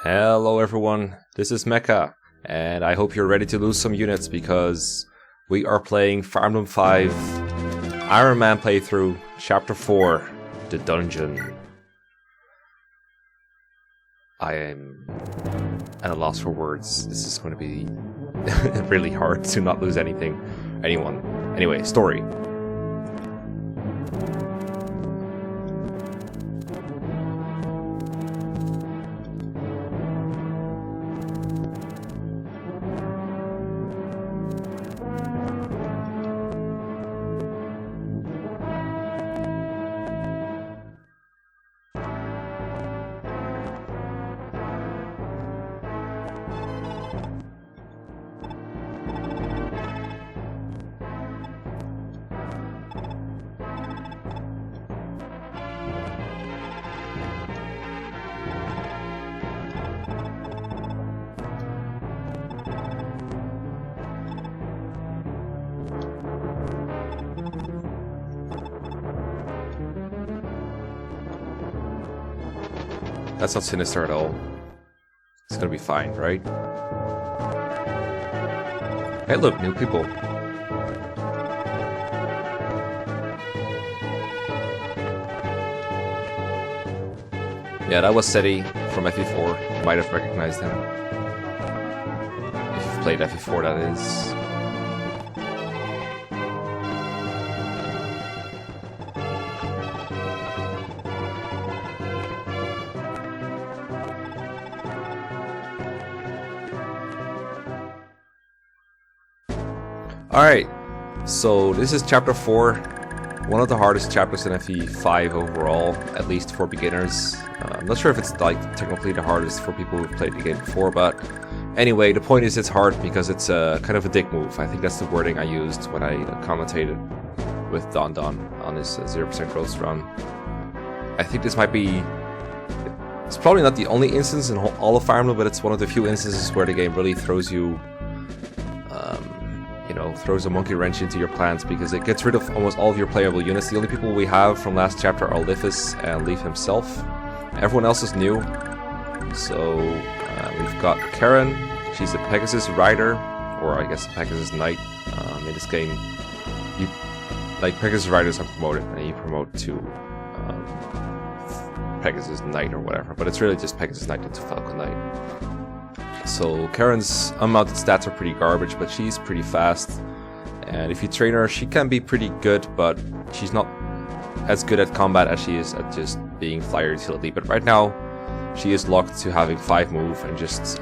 Hello everyone, this is Mekkah, and I hope you're ready to lose some units because we are playing Fire Emblem 5 Iron Man playthrough, Chapter 4, The Dungeon. I am at a loss for words. This is going to be really hard to not lose anyone. Anyway, story. That's not sinister at all. It's gonna be fine, right? Hey look, new people. Yeah, that was Seti from FE4. You might have recognized him. If you've played FE4, that is. Alright, so this is chapter 4, one of the hardest chapters in FE5 overall, at least for beginners. I'm not sure if it's like technically the hardest for people who've played the game before, but anyway, the point is it's hard because it's kind of a dick move. I think that's the wording I used when I commentated with Don on his 0% growth run. I think this might be... It's probably not the only instance in all of Fire Emblem, but it's one of the few instances where the game really throws you... throws a monkey wrench into your plans because it gets rid of almost all of your playable units. The only people we have from last chapter are Lifis and Leaf himself. Everyone else is new. So we've got Karen. She's a Pegasus rider, or I guess a Pegasus knight. In this game, Pegasus riders are promoted, and you promote to Pegasus knight or whatever. But it's really just Pegasus knight into Falcon knight. So Karen's unmounted stats are pretty garbage, but she's pretty fast. And if you train her, she can be pretty good, but she's not as good at combat as she is at just being flyer utility. But right now, she is locked to having 5 move and just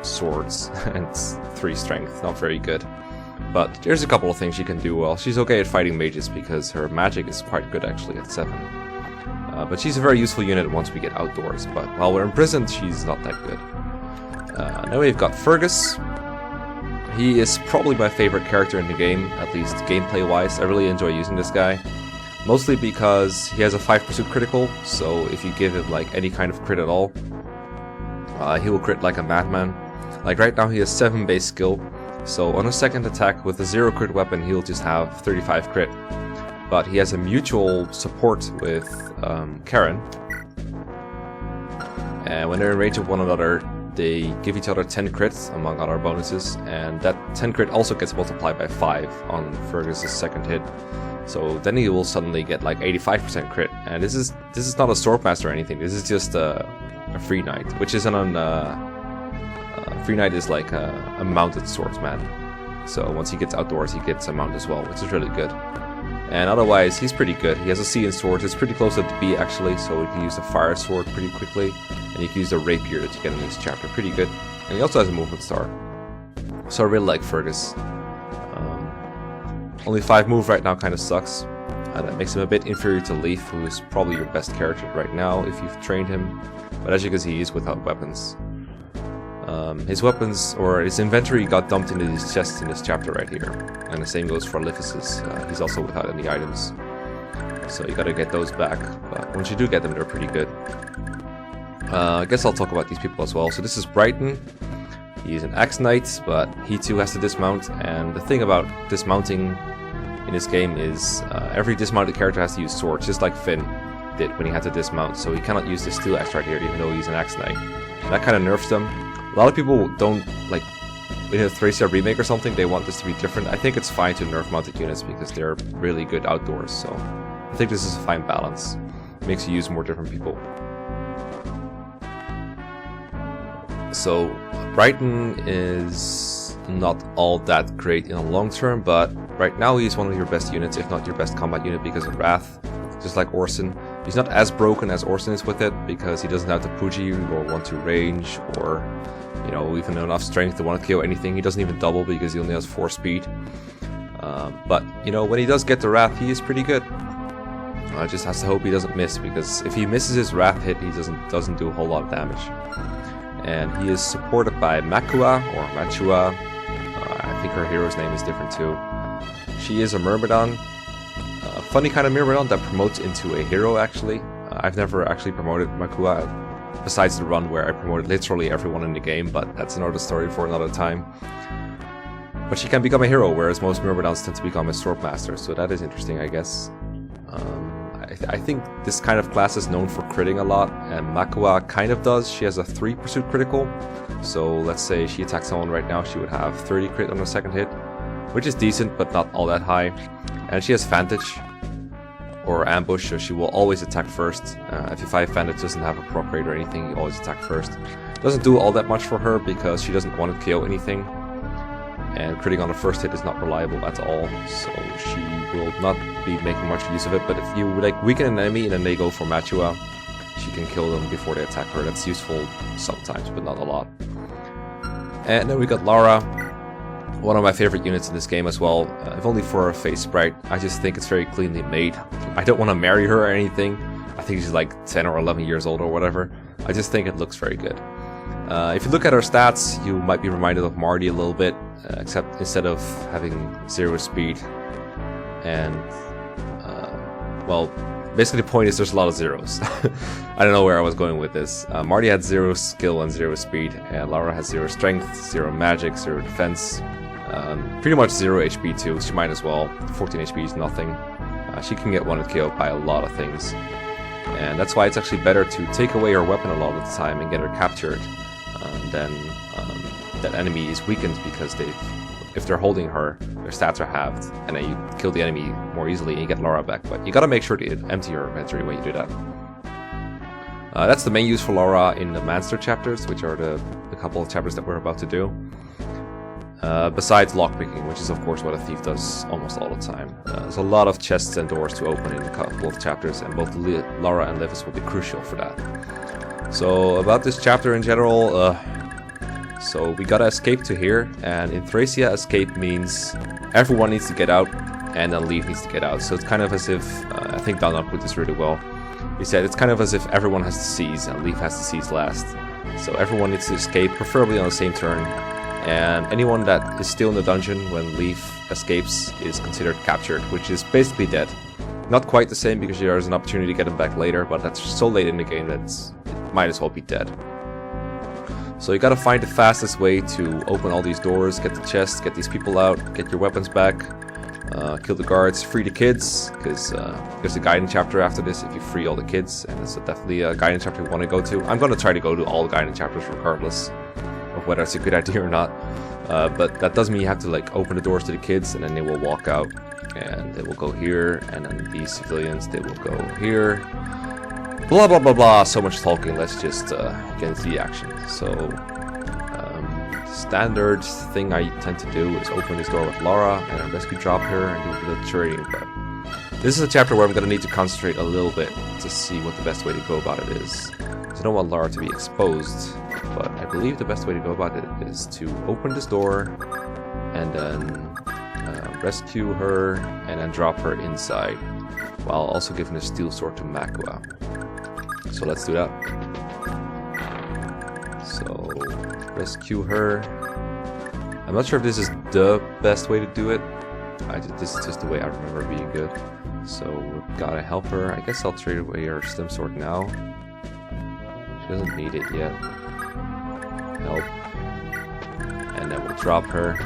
swords and 3 strength. Not very good. But there's a couple of things she can do well. She's okay at fighting mages because her magic is quite good actually at 7. But she's a very useful unit once we get outdoors. But while we're imprisoned, she's not that good. Now we've got Fergus. He is probably my favorite character in the game, at least gameplay wise. I really enjoy using this guy. Mostly because he has a 5% critical, so if you give him like any kind of crit at all, he will crit like a madman. Like right now he has 7 base skill, so on a second attack with a 0 crit weapon he'll just have 35 crit. But he has a mutual support with Karen, and when they're in range of one another, they give each other 10 crits, among other bonuses, and that 10 crit also gets multiplied by 5 on Fergus' second hit. So then he will suddenly get like 85% crit, and this is not a swordmaster or anything. This is just a free knight, which is free knight is like a mounted swordsman. So once he gets outdoors, he gets a mount as well, which is really good. And otherwise, he's pretty good. He has a C in swords. It's pretty close to the B actually, so he can use the fire sword pretty quickly. And you can use the rapier that you get in this chapter pretty good. And he also has a movement star. So I really like Fergus. Only 5 move right now kind of sucks. That makes him a bit inferior to Leaf, who is probably your best character right now if you've trained him. But as you can see, he's without weapons. His weapons, or his inventory, got dumped into his chest in this chapter right here. And the same goes for Lifis's. He's also without any items. So you gotta get those back. But once you do get them, they're pretty good. I guess I'll talk about these people as well. So this is Brighton. He's an axe knight, but he too has to dismount. And the thing about dismounting in this game is every dismounted character has to use swords, just like Finn did when he had to dismount. So he cannot use the steel axe right here, even though he's an axe knight. That kind of nerfs them. A lot of people don't, like, in a Thracia remake or something, they want this to be different. I think it's fine to nerf mounted units because they're really good outdoors, so I think this is a fine balance. It makes you use more different people. So, Brighton is not all that great in the long term, but right now he's one of your best units, if not your best combat unit, because of Wrath, just like Orson. He's not as broken as Orson is with it, because he doesn't have the Puji or 1-2 range, or, you know, even enough strength to want to kill anything. He doesn't even double because he only has 4 speed. But, you know, when he does get the Wrath, he is pretty good. I just have to hope he doesn't miss, because if he misses his Wrath hit, he doesn't do a whole lot of damage. And he is supported by Makua, or Machua. I think her hero's name is different too. She is a Myrmidon. A funny kind of Myrmidon that promotes into a hero, actually. I've never actually promoted Makua, besides the run where I promoted literally everyone in the game, but that's another story for another time. But she can become a hero, whereas most Myrmidons tend to become a Swordmaster, so that is interesting, I guess. I think this kind of class is known for critting a lot, and Makua kind of does. She has a 3 pursuit critical, so let's say she attacks someone right now, she would have 30 crit on the second hit, which is decent, but not all that high. And she has Vantage, or Ambush, so she will always attack first. If your 5 Vantage doesn't have a proc rate or anything, you always attack first. Doesn't do all that much for her, because she doesn't want to KO anything, and critting on the first hit is not reliable at all, so she will not be making much use of it. But if you like weaken an enemy and then they go for Machua, she can kill them before they attack her. That's useful sometimes, but not a lot. And then we got Lara, one of my favorite units in this game as well, if only for her face sprite. I just think it's very cleanly made. I don't want to marry her or anything. I think she's like 10 or 11 years old or whatever. I just think it looks very good. If you look at her stats, you might be reminded of Marty a little bit, except instead of having 0 speed and, well, basically the point is there's a lot of zeros. I don't know where I was going with this. Marty had 0 skill and 0 speed, and Lara has 0 strength, 0 magic, 0 defense, pretty much 0 HP too, she might as well. 14 HP is nothing. She can get 1 KO by a lot of things, and that's why it's actually better to take away her weapon a lot of the time and get her captured. Then that enemy is weakened, because if they're holding her, their stats are halved, and then you kill the enemy more easily and you get Lara back. But you gotta make sure to empty your inventory when you do that. That's the main use for Lara in the Monster chapters, which are the couple of chapters that we're about to do. Besides lockpicking, which is of course what a thief does almost all the time. There's a lot of chests and doors to open in a couple of chapters, and both Lara and Levis will be crucial for that. So about this chapter in general, so we gotta escape to here, and in Thracia escape means everyone needs to get out, and then Leaf needs to get out. So it's kind of as if, I think Donna put this really well, he said it's kind of as if everyone has to seize, and Leaf has to seize last. So everyone needs to escape, preferably on the same turn, and anyone that is still in the dungeon when Leaf escapes is considered captured, which is basically dead. Not quite the same, because there's an opportunity to get him back later, but that's so late in the game that it might as well be dead. So you gotta find the fastest way to open all these doors, get the chests, get these people out, get your weapons back, kill the guards, free the kids, because there's a guidance chapter after this if you free all the kids, and it's definitely a guidance chapter you want to go to. I'm gonna try to go to all the guidance chapters regardless of whether it's a good idea or not, but that does mean you have to like open the doors to the kids, and then they will walk out, and they will go here, and then these civilians, they will go here. Blah blah blah blah, so much talking, let's just get into the action. So, standard thing I tend to do is open this door with Lara, and then rescue drop her, and do a bit of trading prep. This is a chapter where I'm going to need to concentrate a little bit to see what the best way to go about it is. I don't want Lara to be exposed, but I believe the best way to go about it is to open this door, and then rescue her, and then drop her inside, while also giving a steel sword to Makua. So let's do that. So, rescue her. I'm not sure if this is the best way to do it. This is just the way I remember being good. So, we've gotta help her. I guess I'll trade away her slim sword now. She doesn't need it yet. Help. And then we'll drop her.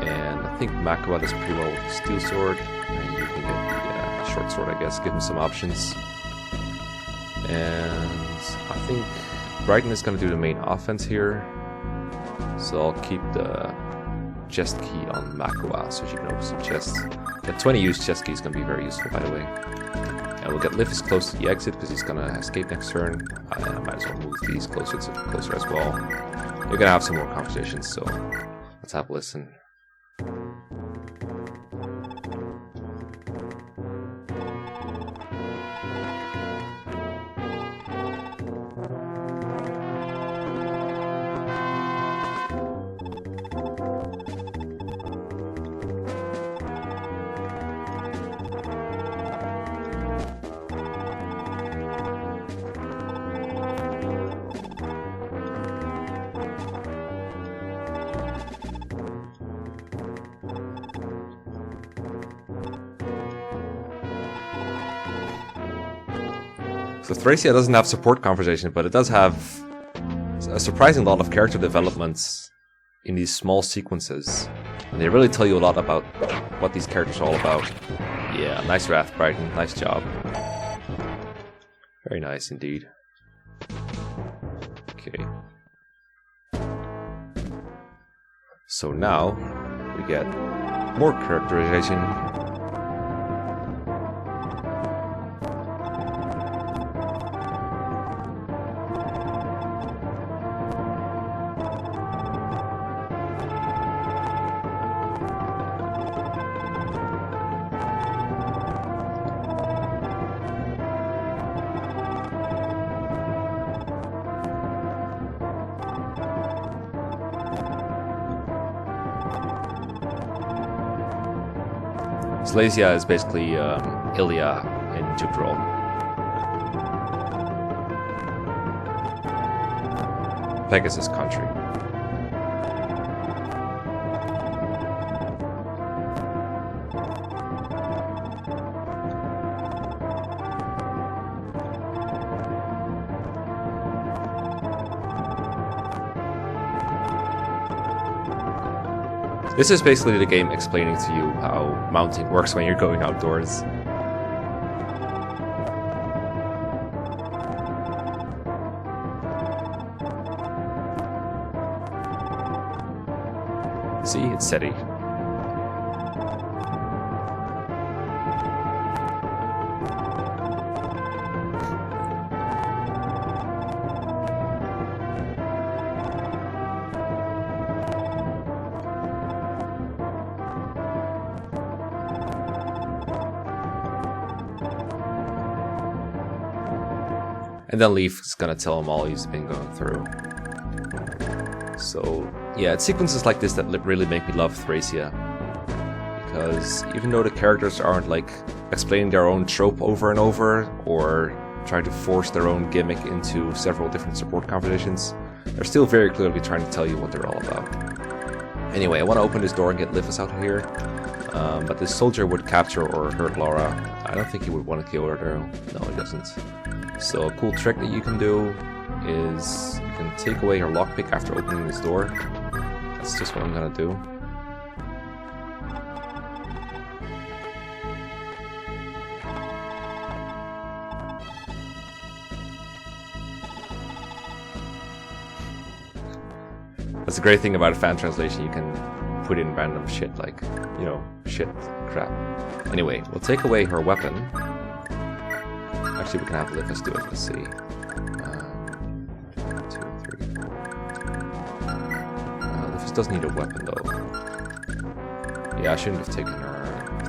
And I think Makua does pretty well with the steel sword. And you can get the short sword, I guess. Give him some options. And I think Brighton is going to do the main offense here. So I'll keep the chest key on Mekkah so she can open some chests. The 20 use chest key is going to be very useful, by the way. And we'll get Liv as close to the exit because he's going to escape next turn. I might as well move these closer as well. We're going to have some more conversations, so let's have a listen. So Thracia doesn't have support conversation, but it does have a surprising lot of character developments in these small sequences. And they really tell you a lot about what these characters are all about. Yeah, nice Wrath, Brighton. Nice job. Very nice indeed. Okay. So now we get more characterization. Thracia is basically Ilya in Jukrol. Pegasus country. This is basically the game explaining to you how mounting works when you're going outdoors. See, it's steady. And then Leaf is gonna tell him all he's been going through. So, yeah, it's sequences like this that really make me love Thracia. Because even though the characters aren't like explaining their own trope over and over, or trying to force their own gimmick into several different support conversations, they're still very clearly trying to tell you what they're all about. Anyway, I want to open this door and get Livus out of here. But this soldier would capture or hurt Lara. I don't think he would want to kill her though. No, he doesn't. So a cool trick that you can do is you can take away her lockpick after opening this door. That's just what I'm gonna do. That's the great thing about a fan translation, you can put in random shit like, you know, shit, crap. Anyway, we'll take away her weapon. Actually, we can have Livus do it, let's see. 1, 2, 3, 4. Livus does need a weapon though. Yeah, I shouldn't have taken her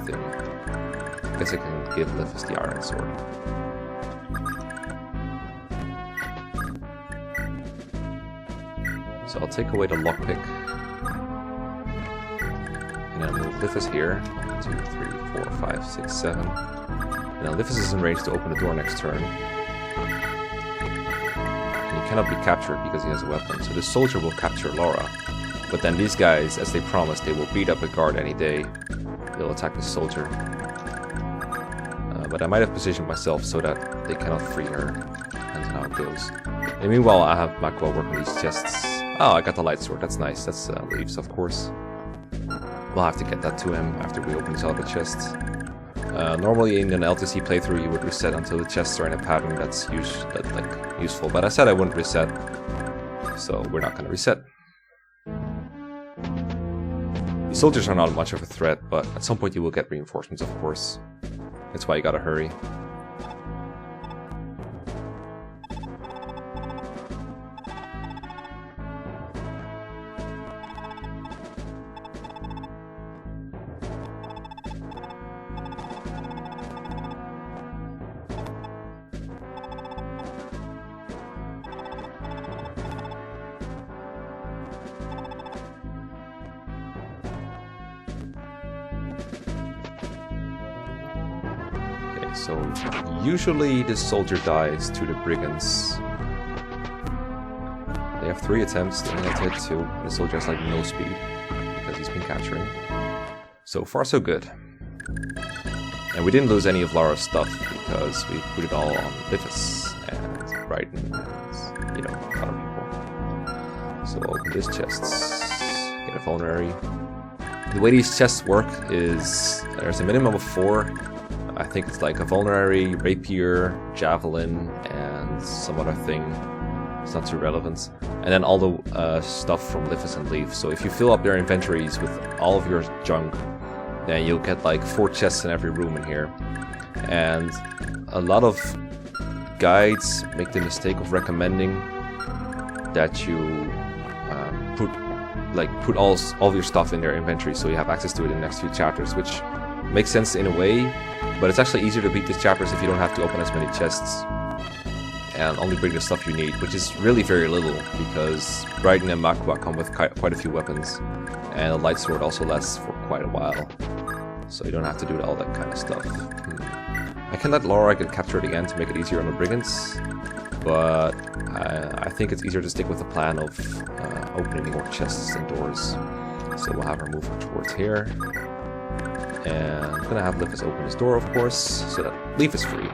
thing. I guess I can give Livus the iron sword. So I'll take away the lockpick. And then move Livus here. 1, 2, 3, 4, 5, 6, 7. And now Livus is in range to open the door next turn. And he cannot be captured because he has a weapon. So this soldier will capture Lara. But then these guys, as they promised, they will beat up a guard any day. They'll attack the soldier. But I might have positioned myself so that they cannot free her. Depends on how it goes. And meanwhile, I have Mekkah work on these chests. Oh, I got the light sword. That's nice. That's Leaves, of course. We'll have to get that to him after we open these other chests. Normally in an LTC playthrough you would reset until the chests are in a pattern that's useful, but I said I wouldn't reset, so we're not going to reset. The soldiers are not much of a threat, but at some point you will get reinforcements, of course. That's why you gotta hurry. So usually this soldier dies to the brigands. They have 3 attempts, they only have to hit 2. The soldier has like no speed because he's been capturing. So far so good. And we didn't lose any of Lara's stuff because we put it all on Lifus and Brighton and, you know, other people. So open this chests, get a vulnerary. The way these chests work is there's a minimum of 4. I think it's like a vulnerary, rapier, javelin, and some other thing. It's not too relevant. And then all the stuff from Lifus and Leaf. So if you fill up their inventories with all of your junk, then you'll get like 4 chests in every room in here. And a lot of guides make the mistake of recommending that you put all of your stuff in their inventory so you have access to it in the next few chapters, which makes sense in a way, but it's actually easier to beat these chapters if you don't have to open as many chests and only bring the stuff you need, which is really very little because Brighton and Mekkah come with quite a few weapons, and a light sword also lasts for quite a while, so you don't have to do all that kind of stuff. I can let Lara get captured again to make it easier on the brigands, but I think it's easier to stick with the plan of opening more chests and doors. So we'll have her move towards here. And I'm gonna have Lifus open his door, of course, so that Leaf is free.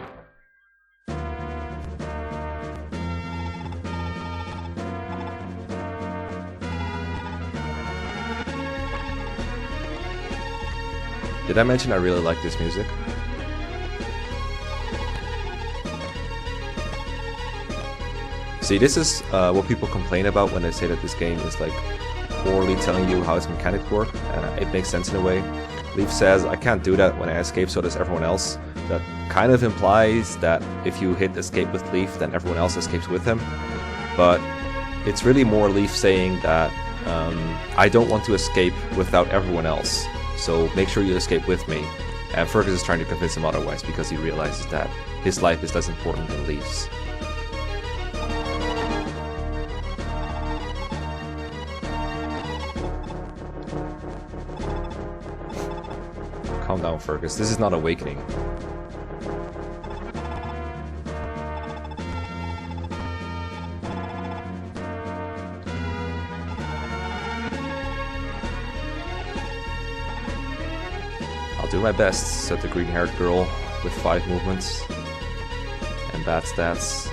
Did I mention I really like this music? See, this is what people complain about when they say that this game is like poorly telling you how its mechanics work. It makes sense in a way. Leaf says, I can't do that when I escape, so does everyone else. That kind of implies that if you hit escape with Leaf, then everyone else escapes with him. But it's really more Leaf saying that I don't want to escape without everyone else, so make sure you escape with me. And Fergus is trying to convince him otherwise because he realizes that his life is less important than Leaf's. Calm down, Fergus. This is not Awakening. I'll do my best, said the green-haired girl with 5 movements and bad stats.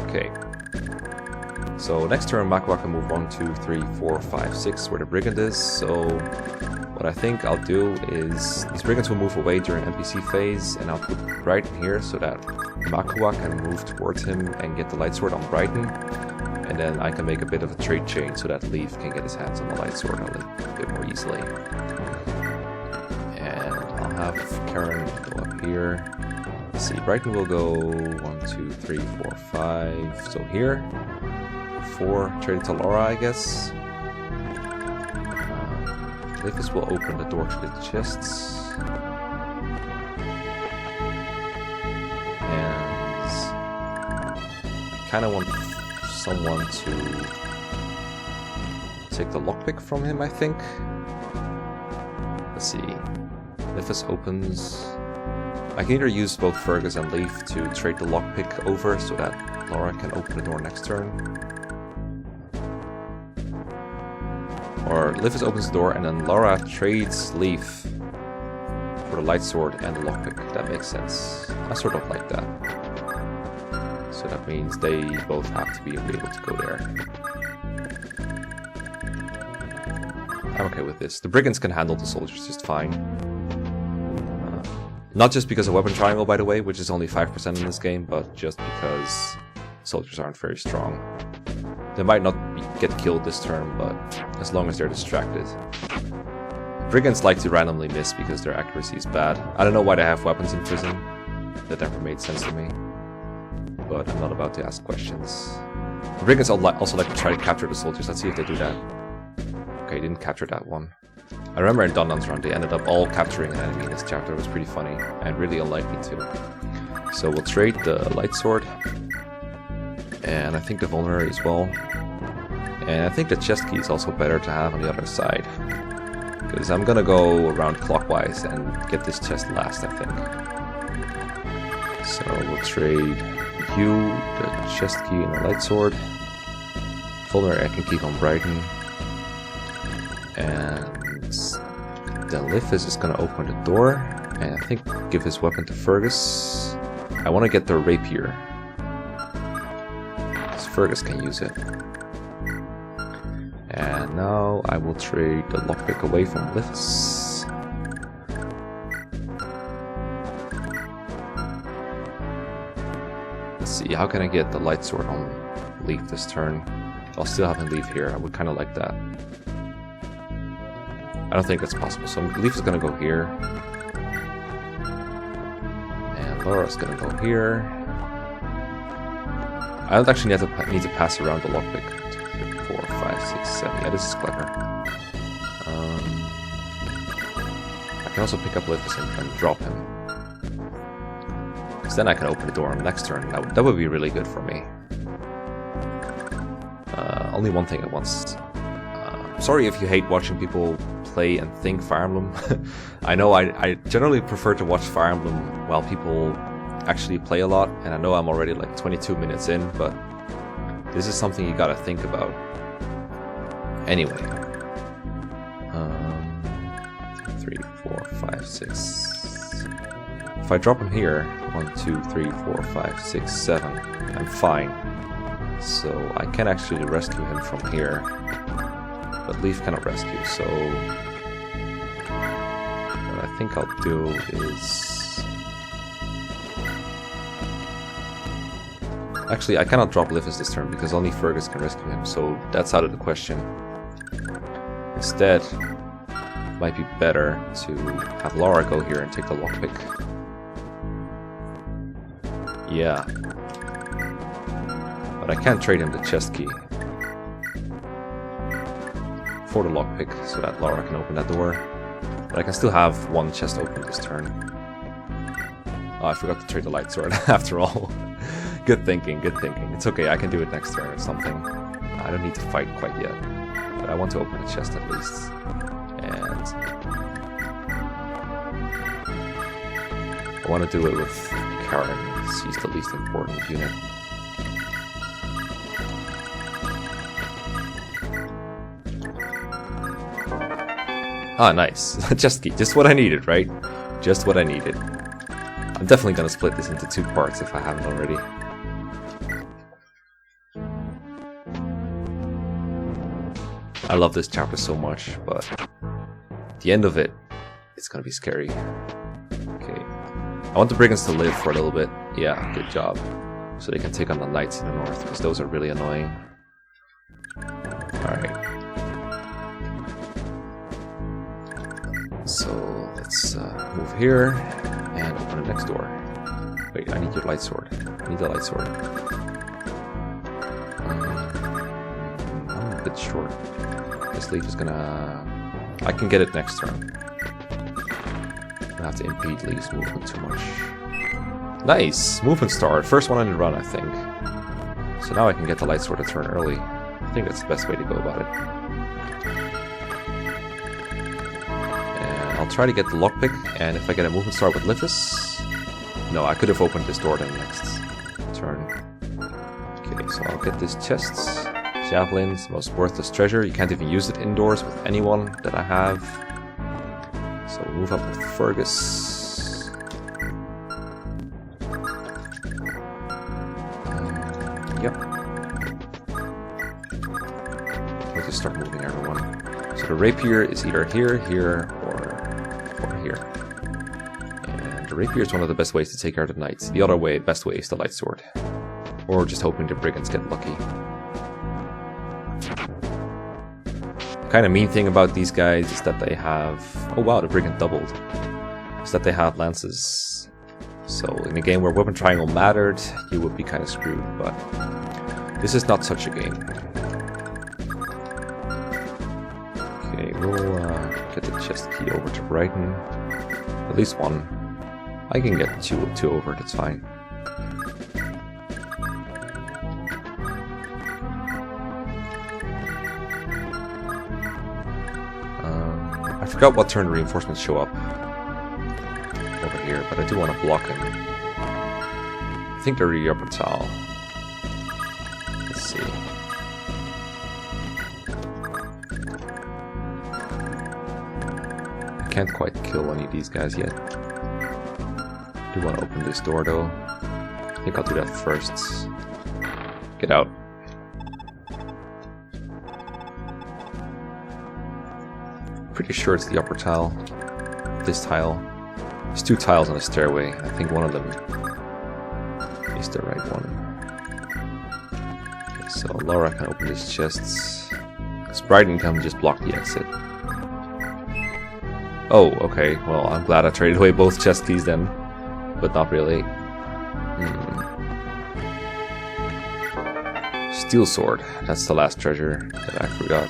Okay. So next turn, Mekkah can move 1, 2, 3, 4, 5, 6 where the brigand is. So what I think I'll do is these brigands will move away during NPC phase, and I'll put Brighton here so that Mekkah can move towards him and get the light sword on Brighton, and then I can make a bit of a trade chain so that Leaf can get his hands on the light sword a bit more easily. And I'll have Karen go up here. Let's see, Brighton will go 1, 2, 3, 4, 5. So here, 4 traded to Lara, I guess. Lifus will open the door to the chests. And I kind of want someone to take the lockpick from him, I think. Let's see. Lifus opens. I can either use both Fergus and Leaf to trade the lockpick over so that Lara can open the door next turn. Or Lifus opens the door and then Lara trades Leaf for the light sword and the lockpick. That makes sense. I sort of like that. So that means they both have to be able to go there. I'm okay with this. The brigands can handle the soldiers just fine. Not just because of weapon triangle, by the way, which is only 5% in this game, but just because soldiers aren't very strong. They might not get killed this turn, but as long as they're distracted. Brigands like to randomly miss because their accuracy is bad. I don't know why they have weapons in prison. That never made sense to me. But I'm not about to ask questions. Brigands also like to try to capture the soldiers. Let's see if they do that. Okay, didn't capture that one. I remember in Dun Dun's run, they ended up all capturing an enemy in this chapter. It was pretty funny, and really unlikely too. So we'll trade the light sword. And I think the vulnerary as well. And I think the chest key is also better to have on the other side. Because I'm gonna go around clockwise and get this chest last, I think. So we'll trade you, the chest key, and the light sword. Vulnerary I can keep on Brighton. And the Lithis is gonna open the door. And I think give his weapon to Fergus. I want to get the rapier. Because Fergus can use it. And now I will trade the lockpick away from Lithis. Let's see, how can I get the light sword on Leaf this turn? I'll still have him leave here. I would kind of like that. I don't think that's possible. So Leaf is going to go here. And Lara's going to go here. I don't actually need to pass around the lockpick. 4, 5, 6, 7. Yeah, this is clever. I can also pick up Lithis and drop him. Because then I can open the door on the next turn. That would be really good for me. Only one thing at once. Sorry if you hate watching people play and think Fire Emblem. I know I generally prefer to watch Fire Emblem while people actually play a lot. And I know I'm already like 22 minutes in, but this is something you gotta think about. Anyway. 3, 4, 5, 6. If I drop him here, 1, 2, 3, 4, 5, 6, 7, I'm fine. So I can actually rescue him from here. But Leaf cannot rescue, so what I think I'll do is... Actually, I cannot drop Lithis this turn because only Fergus can rescue him, so that's out of the question. Instead, it might be better to have Lara go here and take the lockpick. Yeah. But I can't trade him the chest key for the lockpick so that Lara can open that door. But I can still have one chest open this turn. Oh, I forgot to trade the light sword after all. Good thinking, good thinking. It's okay, I can do it next turn or something. I don't need to fight quite yet. But I want to open the chest at least. And I want to do it with Karen. She's the least important unit. Ah, nice. Chest key. Just what I needed, right? Just what I needed. I'm definitely gonna split this into 2 parts if I haven't already. I love this chapter so much, but at the end of it, it's gonna be scary. Okay. I want the Brigands to live for a little bit. Yeah, good job. So they can take on the Knights in the north, because those are really annoying. Alright. So let's move here and open the next door. Wait, I need your light sword. I need the light sword. I'm a bit short. This Leaf is gonna... I can get it next turn. I have to impede Leaf's movement too much. Nice! Movement star. First one in the run, I think. So now I can get the light sword a turn early. I think that's the best way to go about it. And I'll try to get the lockpick, and if I get a movement star with Lithis... No, I could have opened this door then next turn. Okay, so I'll get this chest. Javelins, most worthless treasure. You can't even use it indoors with anyone that I have. So we'll move up with Fergus. Yep. Let's just start moving everyone. So the rapier is either here, here, or here. And the rapier is one of the best ways to take out the knights. The other way, best way is the light sword. Or just hoping the brigands get lucky. The kind of mean thing about these guys is that they have... Oh wow, the brigand doubled. Is that they have lances. So in a game where weapon triangle mattered, you would be kind of screwed, but this is not such a game. Okay, we'll get the chest key over to Brighton. At least one. I can get two over, that's fine. I forgot what turn the reinforcements show up over here, but I do want to block him. I think they're the upper tile. Let's see. I can't quite kill any of these guys yet. I do want to open this door though. I think I'll do that first. Get out. Pretty sure it's the upper tile. This tile. There's two tiles on the stairway. I think one of them is the right one. Okay, so Lara can open these chests. Brighton can just block the exit. Oh, okay. Well, I'm glad I traded away both chest keys then. But not really. Steel sword. That's the last treasure that I forgot.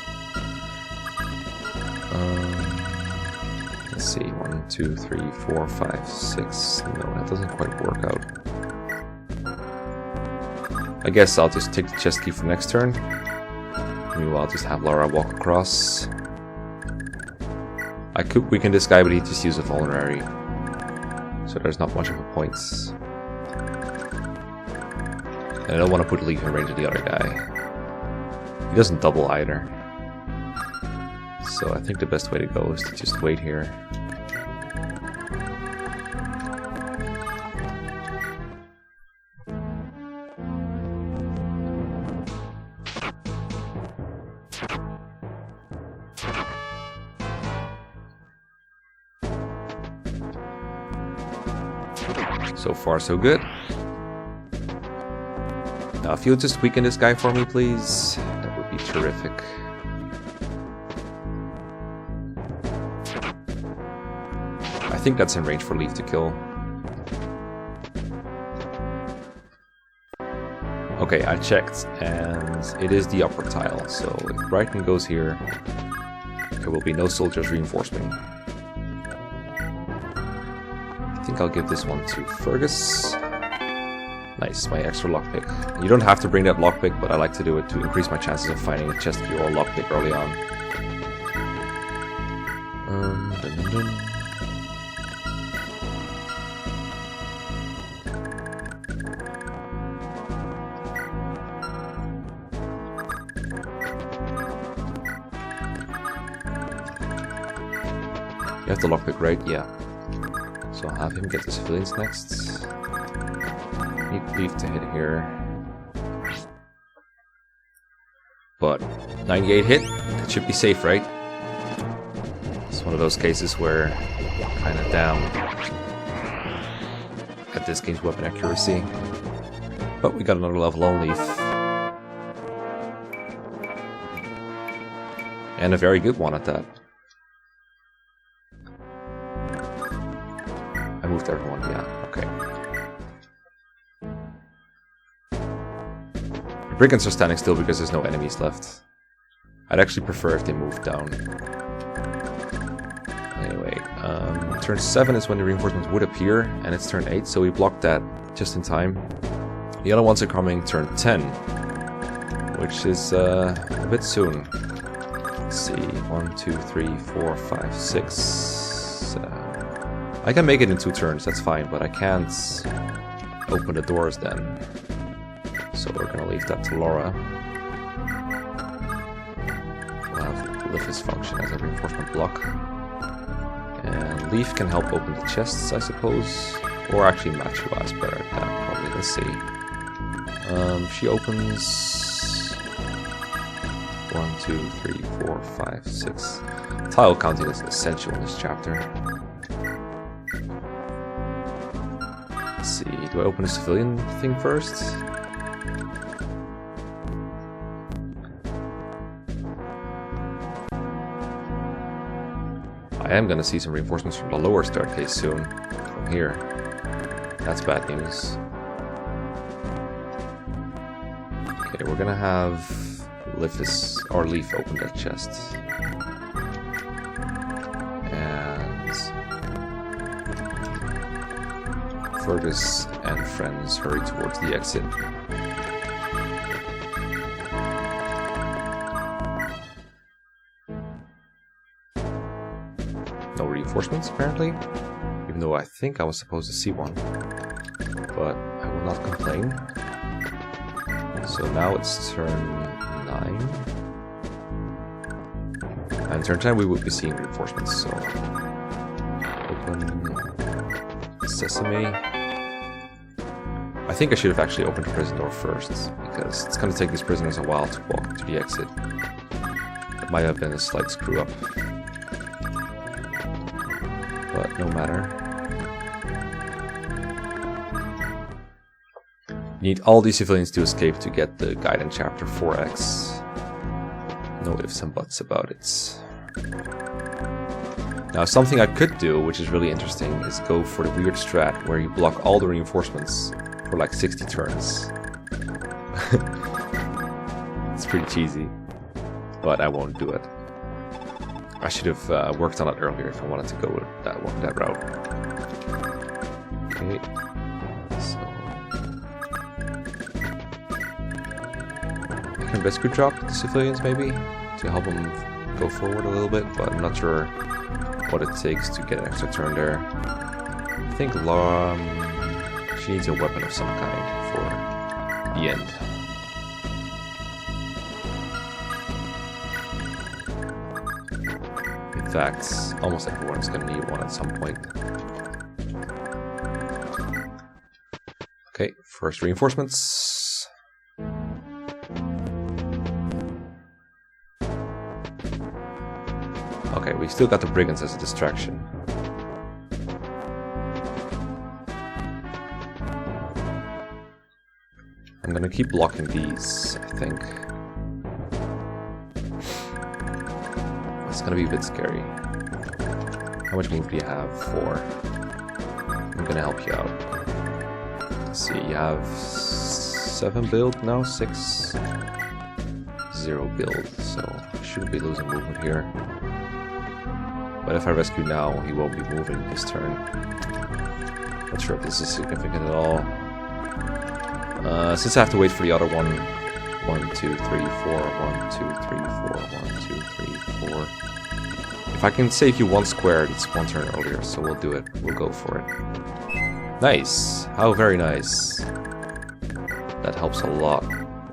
Let's see. 1, 2, 3, 4, 5, 6. No, that doesn't quite work out. I guess I'll just take the chest key for next turn. Meanwhile, I'll just have Lara walk across. I could weaken this guy, but he just used a vulnerary. So there's not much of a point. And I don't want to put Leaf in range of the other guy. He doesn't double either. So I think the best way to go is to just wait here. So far, so good. Now, if you'll just weaken this guy for me, please, that would be terrific. I think that's in range for Leaf to kill. Okay, I checked, and it is the upper tile, so if Brighton goes here, there will be no soldiers reinforcing. I think I'll give this one to Fergus. Nice, my extra lockpick. You don't have to bring that lockpick, but I like to do it to increase my chances of finding a chest key or a lockpick early on. Dun, dun, dun. You have the lockpick, right? Yeah. So I'll have him get the civilians next. Need Leaf to hit here. But 98 hit, it should be safe, right? It's one of those cases where I'm kind of down at this game's weapon accuracy. But we got another level on Leaf. And a very good one at that. I moved everyone, yeah, okay. The brigands are standing still because there's no enemies left. I'd actually prefer if they moved down. Anyway, turn 7 is when the reinforcements would appear, and it's turn 8, so we blocked that just in time. The other ones are coming turn 10, which is a bit soon. Let's see, 1, 2, 3, 4, 5, 6. I can make it in 2 turns, that's fine, but I can't open the doors then. So we're gonna leave that to Lara. We'll have Liff's function as a reinforcement block. And Leaf can help open the chests, I suppose. Or actually Machua is better at that, probably. Let's see. She opens 1, 2, 3, 4, 5, 6. Tile counting is essential in this chapter. Let's see, do I open the civilian thing first? I am gonna see some reinforcements from the lower staircase soon, from here. That's bad news. Okay, we're gonna have Leaf open that chest. And Fergus and friends hurry towards the exit. No reinforcements, apparently, even though I think I was supposed to see one. But I will not complain. So now it's turn 9. And turn 10 we will be seeing reinforcements, so... Open... Sesame... I think I should have actually opened the prison door first, because it's going to take these prisoners a while to walk to the exit. It might have been a slight screw up. But no matter. Need all these civilians to escape to get the guide in chapter 4X. No ifs and buts about it. Now something I could do, which is really interesting, is go for the weird strat where you block all the reinforcements for like 60 turns. It's pretty cheesy, but I won't do it. I should have worked on it earlier if I wanted to go with that route. Okay, so I can rescue drop the civilians maybe to help them go forward a little bit, but I'm not sure what it takes to get an extra turn there. I think Lara, she needs a weapon of some kind for the end. In fact, almost everyone's going to need one at some point. Okay, first reinforcements. Okay, we still got the brigands as a distraction. I'm gonna keep blocking these, I think. It's gonna be a bit scary. How much move do you have? 4. I'm gonna help you out. Let's see, you have 7 build now, 6, 0 build, so I shouldn't be losing movement here. But if I rescue now, he won't be moving this turn. Not sure if this is significant at all. Since I have to wait for the other one, 1, 2, 3, 4, 1, 2, 3, 4, 1, 2, 3, 4. If I can save you 1 square, it's 1 turn earlier, so we'll do it. We'll go for it. Nice! How very nice. That helps a lot,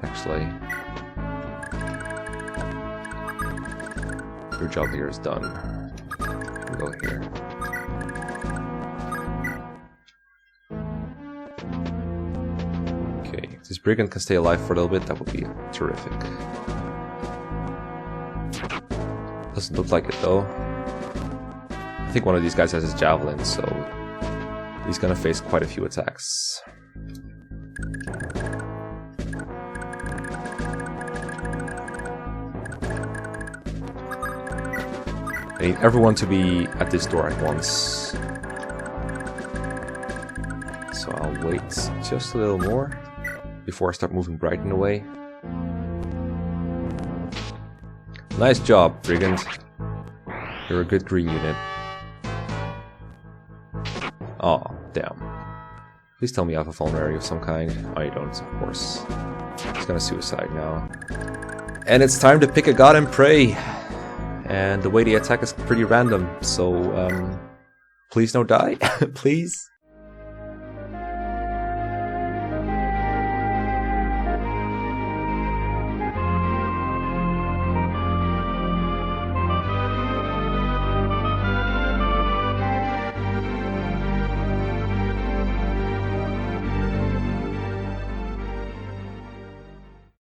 actually. Your job here is done. We'll go here. Okay, if this brigand can stay alive for a little bit, that would be terrific. Doesn't look like it though. I think one of these guys has his javelin, so he's gonna face quite a few attacks. I need everyone to be at this door at once. So I'll wait just a little more before I start moving Brighton away. Nice job, Brigand. You're a good green unit. Oh, damn. Please tell me I have a vulnerary of some kind. Oh, you don't, of course. He's gonna suicide now. And it's time to pick a god and pray. And the way they attack is pretty random, so please don't die, please.